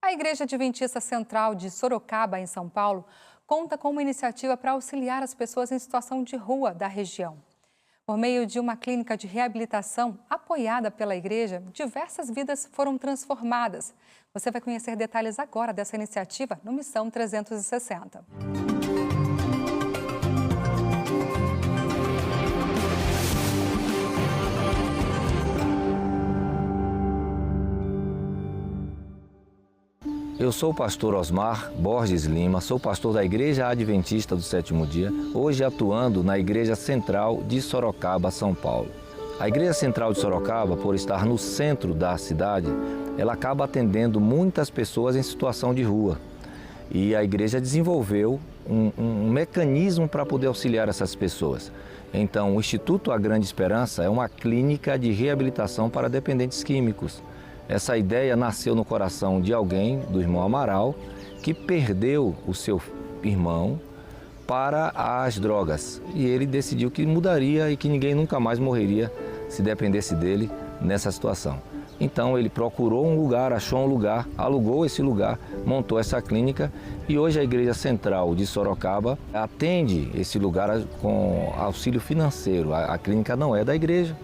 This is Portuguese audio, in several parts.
A Igreja Adventista Central de Sorocaba, em São Paulo, conta com uma iniciativa para auxiliar as pessoas em situação de rua da região. Por meio de uma clínica de reabilitação apoiada pela igreja, diversas vidas foram transformadas. Você vai conhecer detalhes agora dessa iniciativa no Missão 360. Eu sou o pastor Osmar Borges Lima, sou pastor da Igreja Adventista do Sétimo Dia, hoje atuando na Igreja Central de Sorocaba, São Paulo. A Igreja Central de Sorocaba, por estar no centro da cidade, ela acaba atendendo muitas pessoas em situação de rua. E a igreja desenvolveu um mecanismo para poder auxiliar essas pessoas. Então, o Instituto A Grande Esperança é uma clínica de reabilitação para dependentes químicos. Essa ideia nasceu no coração de alguém, do irmão Amaral, que perdeu o seu irmão para as drogas. E ele decidiu que mudaria e que ninguém nunca mais morreria se dependesse dele nessa situação. Então ele procurou um lugar, achou um lugar, alugou esse lugar, montou essa clínica e hoje a Igreja Central de Sorocaba atende esse lugar com auxílio financeiro. A clínica não é da igreja,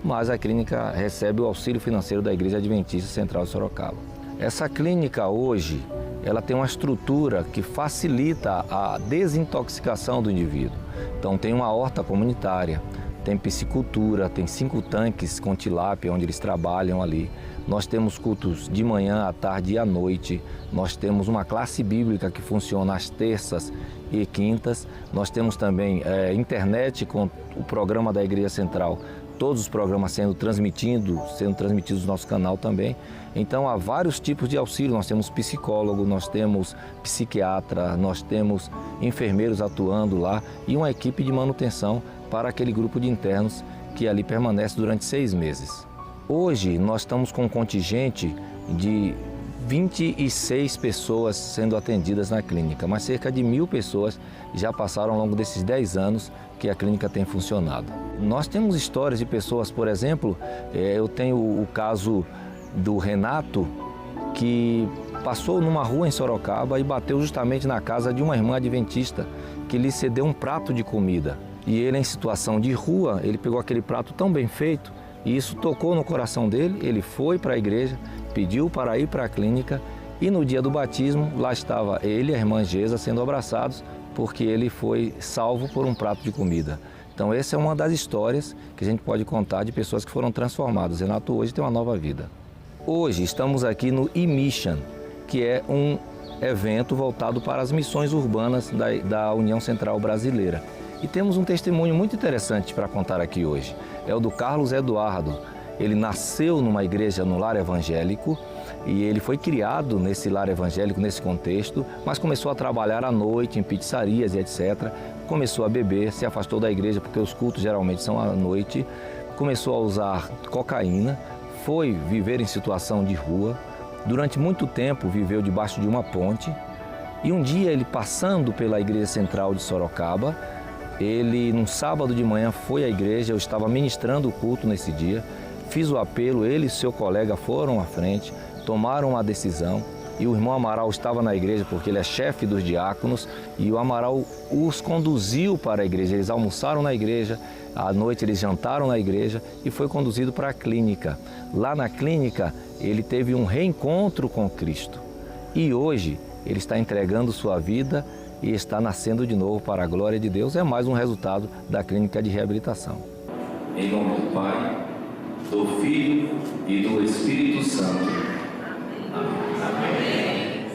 mas a clínica recebe o auxílio financeiro da Igreja Adventista Central de Sorocaba. Essa clínica hoje, ela tem uma estrutura que facilita a desintoxicação do indivíduo. Então tem uma horta comunitária, tem piscicultura, tem 5 tanques com tilápia onde eles trabalham ali. Nós temos cultos de manhã, à tarde e à noite. Nós temos uma classe bíblica que funciona às terças e quintas. Nós temos também internet com o programa da Igreja Central, todos os programas sendo transmitidos no nosso canal também. Então há vários tipos de auxílio, nós temos psicólogo, nós temos psiquiatra, nós temos enfermeiros atuando lá e uma equipe de manutenção para aquele grupo de internos que ali permanece durante 6 meses. Hoje nós estamos com um contingente de 26 pessoas sendo atendidas na clínica, mas cerca de 1.000 pessoas já passaram ao longo desses 10 anos que a clínica tem funcionado. Nós temos histórias de pessoas, por exemplo, eu tenho o caso do Renato, que passou numa rua em Sorocaba e bateu justamente na casa de uma irmã adventista, que lhe cedeu um prato de comida. E ele, em situação de rua, ele pegou aquele prato tão bem feito e isso tocou no coração dele, ele foi para a igreja, pediu para ir para a clínica e no dia do batismo, lá estava ele e a irmã Gesa sendo abraçados porque ele foi salvo por um prato de comida. Então essa é uma das histórias que a gente pode contar de pessoas que foram transformadas. Renato hoje tem uma nova vida. Hoje estamos aqui no E-Mission, que é um evento voltado para as missões urbanas da União Central Brasileira. E temos um testemunho muito interessante para contar aqui hoje. É o do Carlos Eduardo. Ele nasceu numa igreja no lar evangélico e ele foi criado nesse lar evangélico, nesse contexto, mas começou a trabalhar à noite em pizzarias e etc. Começou a beber, se afastou da igreja porque os cultos geralmente são à noite, começou a usar cocaína, foi viver em situação de rua. Durante muito tempo viveu debaixo de uma ponte e um dia ele passando pela Igreja Central de Sorocaba, ele num sábado de manhã foi à igreja, eu estava ministrando o culto nesse dia, fiz o apelo, ele e seu colega foram à frente, tomaram uma decisão e o irmão Amaral estava na igreja porque ele é chefe dos diáconos e o Amaral os conduziu para a igreja. Eles almoçaram na igreja, à noite eles jantaram na igreja e foi conduzido para a clínica. Lá na clínica ele teve um reencontro com Cristo e hoje ele está entregando sua vida e está nascendo de novo para a glória de Deus. É mais um resultado da clínica de reabilitação. Em nome do Pai, do Filho e do Espírito Santo. Amém.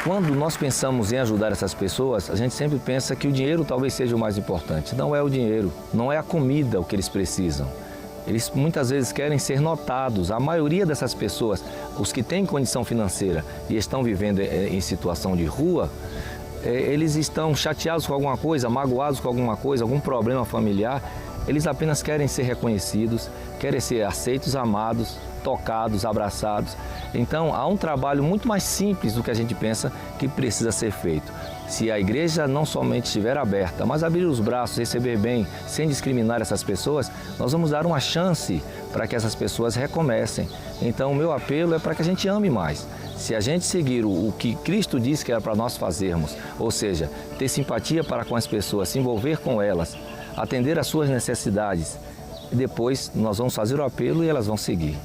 Quando nós pensamos em ajudar essas pessoas, a gente sempre pensa que o dinheiro talvez seja o mais importante. Não é o dinheiro, não é a comida o que eles precisam. Eles muitas vezes querem ser notados. A maioria dessas pessoas, os que têm condição financeira e estão vivendo em situação de rua, eles estão chateados com alguma coisa, magoados com alguma coisa, algum problema familiar. Eles apenas querem ser reconhecidos, querem ser aceitos, amados, tocados, abraçados. Então há um trabalho muito mais simples do que a gente pensa que precisa ser feito. Se a igreja não somente estiver aberta, mas abrir os braços, receber bem, sem discriminar essas pessoas, nós vamos dar uma chance para que essas pessoas recomecem. Então, o meu apelo é para que a gente ame mais. Se a gente seguir o que Cristo disse que era para nós fazermos, ou seja, ter simpatia para com as pessoas, se envolver com elas, atender às suas necessidades, depois nós vamos fazer o apelo e elas vão seguir.